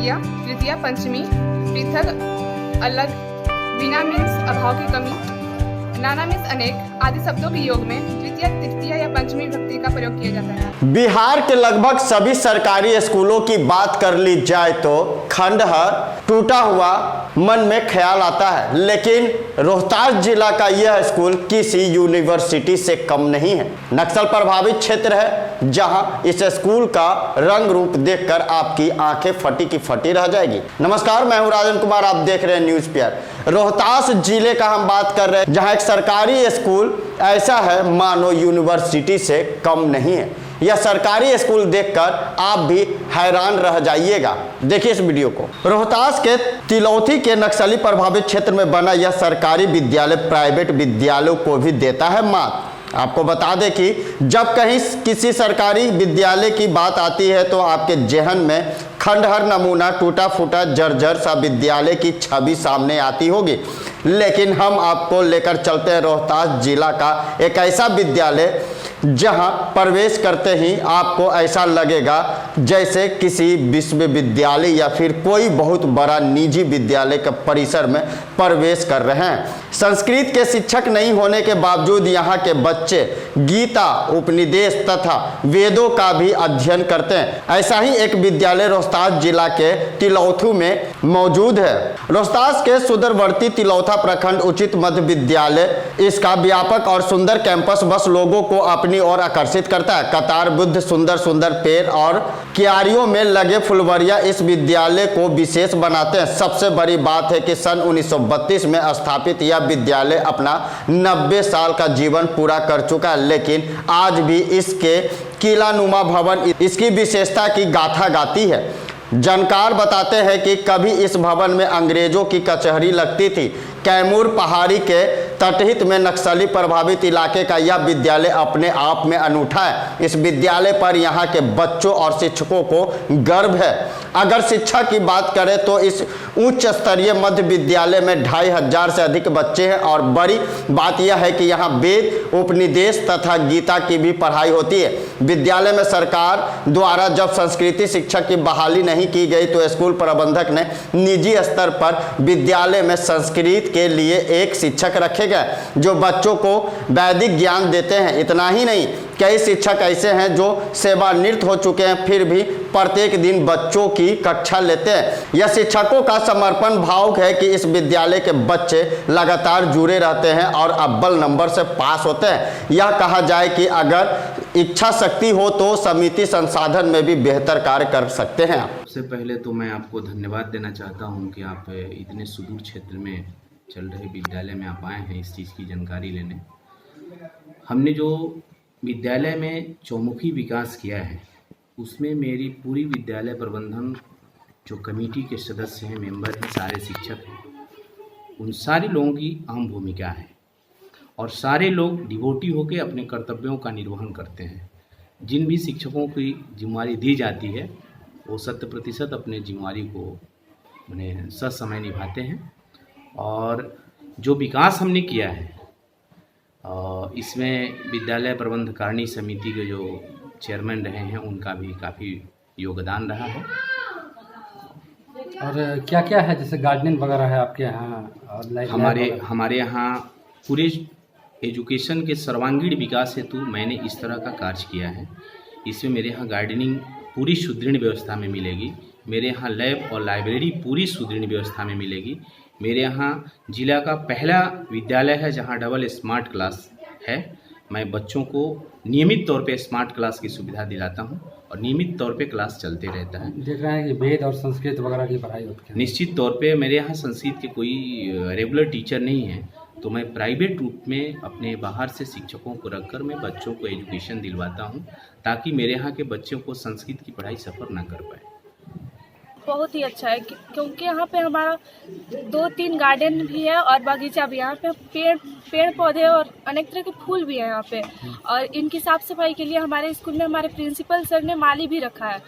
द्वितीया, तृतीया, पंचमी, पृथक, अलग, बिना मीन्स अभाव की कमी, नाना मीन्स अनेक आदि शब्दों के योग में द्वितीय, तृतीया या पंचमी विभक्ति का प्रयोग किया जाता है। बिहार के लगभग सभी सरकारी स्कूलों की बात कर ली जाए तो खंडहर, टूटा हुआ मन में ख्याल आता है, लेकिन रोहतास जिला का यह स्कूल किसी यूनिवर्सिटी से कम नहीं है। नक्सल प्रभावित क्षेत्र है, जहां इस स्कूल का रंग रूप देखकर आपकी आंखें फटी की फटी रह जाएगी। नमस्कार, मैं हूं राजन कुमार, आप देख रहे हैं न्यूज पेयर। रोहतास जिले का हम बात कर रहे हैं, जहां एक सरकारी स्कूल ऐसा है मानो यूनिवर्सिटी से कम नहीं है। यह सरकारी स्कूल देखकर आप भी हैरान रह जाइएगा। देखिए इस वीडियो को। रोहतास के तिलौथी के नक्सली प्रभावित क्षेत्र में बना यह सरकारी विद्यालय प्राइवेट विद्यालयों को भी देता है मात। आपको बता दें कि जब कहीं किसी सरकारी विद्यालय की बात आती है तो आपके जहन में खंडहर नमूना, टूटा फूटा, जर्जर सा विद्यालय की छवि सामने आती होगी, लेकिन हम आपको लेकर चलते हैं रोहतास जिला का एक ऐसा विद्यालय जहां प्रवेश करते ही आपको ऐसा लगेगा जैसे किसी विश्वविद्यालय या फिर कोई बहुत बड़ा निजी विद्यालय के परिसर में प्रवेश कर रहे हैं। संस्कृत के शिक्षक नहीं होने के बावजूद यहाँ के बच्चे गीता, उपनिषद तथा वेदों का भी अध्ययन करते हैं। ऐसा ही एक विद्यालय रोहतास जिला के तिलौथू में मौजूद है। रोहतास के सुदूरवर्ती तिलौथा प्रखंड उचित मध्य विद्यालय, इसका व्यापक और सुंदर कैंपस बस लोगों को अपनी ओर आकर्षित करता है। कतारबद्ध सुंदर सुंदर पेड़ और क्यारियों में लगे फुलवरिया इस विद्यालय को विशेष बनाते हैं। सबसे बड़ी बात है कि सन 1932 में स्थापित यह विद्यालय अपना 90 साल का जीवन पूरा कर चुका है, लेकिन आज भी इसके किलानुमा भवन इसकी विशेषता की गाथा गाती है। जानकार बताते हैं कि कभी इस भवन में अंग्रेजों की कचहरी लगती थी। कैमूर पहाड़ी के तटहित में नक्सली प्रभावित इलाके का यह विद्यालय अपने आप में अनूठा है। इस विद्यालय पर यहाँ के बच्चों और शिक्षकों को गर्व है। अगर शिक्षा की बात करें तो इस उच्च स्तरीय मध्य विद्यालय में 2500 से अधिक बच्चे हैं और बड़ी बात यह है कि यहाँ वेद, उपनिषद तथा गीता की भी पढ़ाई होती है। विद्यालय में सरकार द्वारा जब संस्कृति शिक्षक की बहाली नहीं की गई तो स्कूल प्रबंधक ने निजी स्तर पर विद्यालय में संस्कृत के लिए एक शिक्षक रखे गए जो बच्चों को वैदिक ज्ञान देते हैं। इतना ही नहीं, कई शिक्षक ऐसे हैं जो सेवानिवृत्त हो चुके हैं, फिर भी प्रत्येक दिन बच्चों की कक्षा लेते हैं। यह शिक्षकों का समर्पण भाव है कि इस विद्यालय के बच्चे लगातार जुड़े रहते हैं और अव्वल नंबर से पास होते हैं। यह कहा जाए कि अगर इच्छा शक्ति हो तो समिति संसाधन में भी बेहतर कार्य कर सकते हैं। सबसे पहले तो मैं आपको धन्यवाद देना चाहता हूं कि आप इतने सुदूर क्षेत्र में चल रहे विद्यालय में आप आए हैं इस चीज़ की जानकारी लेने। हमने जो विद्यालय में चौमुखी विकास किया है उसमें मेरी पूरी विद्यालय प्रबंधन जो कमेटी के सदस्य हैं, मेंबर हैं, सारे शिक्षक हैं, उन सारे लोगों की अहम भूमिका है और सारे लोग डिवोटी होकर अपने कर्तव्यों का निर्वहन करते हैं। जिन भी शिक्षकों की जिम्मेवारी दी जाती है वो 100% अपने जिम्मेवारी को उन्हें ससमय निभाते हैं। और जो विकास हमने किया है इसमें विद्यालय प्रबंधकारिणी समिति के जो चेयरमैन रहे हैं उनका भी काफ़ी योगदान रहा है। और क्या क्या है, जैसे गार्डनिंग वगैरह है आपके यहाँ? हमारे यहाँ पूरे एजुकेशन के सर्वांगीण विकास हेतु मैंने इस तरह का कार्य किया है। इसमें मेरे यहाँ गार्डनिंग पूरी सुदृढ़ व्यवस्था में मिलेगी। मेरे यहाँ लैब और लाइब्रेरी पूरी सुदृढ़ व्यवस्था में मिलेगी। मेरे यहाँ जिला का पहला विद्यालय है जहाँ डबल स्मार्ट क्लास है। मैं बच्चों को नियमित तौर पे स्मार्ट क्लास की सुविधा दिलाता हूँ और नियमित तौर पे क्लास चलते रहता है। देख रहे हैं कि वेद और संस्कृत वगैरह की पढ़ाई होती है। निश्चित तौर पे मेरे यहाँ संस्कृत के कोई रेगुलर टीचर नहीं है, तो मैं प्राइवेट रूप में अपने बाहर से शिक्षकों को रखकर मैं बच्चों को एजुकेशन दिलवाता हूँ ताकि मेरे यहाँ के बच्चों को संस्कृत की पढ़ाई सफ़र ना कर पाए। बहुत ही अच्छा है क्योंकि यहाँ पे हमारा 2-3 गार्डन भी है और बागीचा भी है। यहाँ पे पेड़ पौधे और अनेक तरह के फूल भी हैं यहाँ पे। और इनकी साफ सफाई के लिए हमारे स्कूल में हमारे प्रिंसिपल सर ने माली भी रखा है।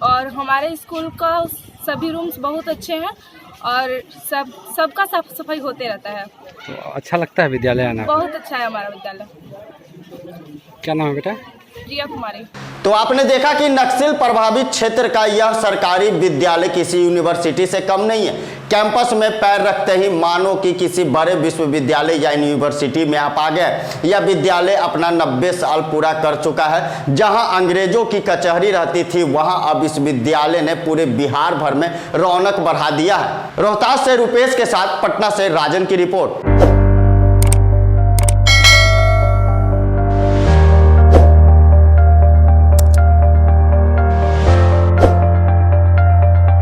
और हमारे स्कूल का सभी रूम्स बहुत अच्छे हैं और सबका साफ सफाई होते रहता है। तो अच्छा लगता है विद्यालय आना? बहुत अच्छा है हमारा विद्यालय। क्या नाम है बेटा? प्रिया कुमारी। तो आपने देखा कि नक्सल प्रभावित क्षेत्र का यह सरकारी विद्यालय किसी यूनिवर्सिटी से कम नहीं है। कैंपस में पैर रखते ही मानो कि किसी बड़े विश्वविद्यालय या यूनिवर्सिटी में आप आ गए। यह विद्यालय अपना 90 साल पूरा कर चुका है। जहां अंग्रेजों की कचहरी रहती थी, वहां अब इस विद्यालय ने पूरे बिहार भर में रौनक बढ़ा दिया है। रोहतास से रुपेश के साथ पटना से राजन की रिपोर्ट।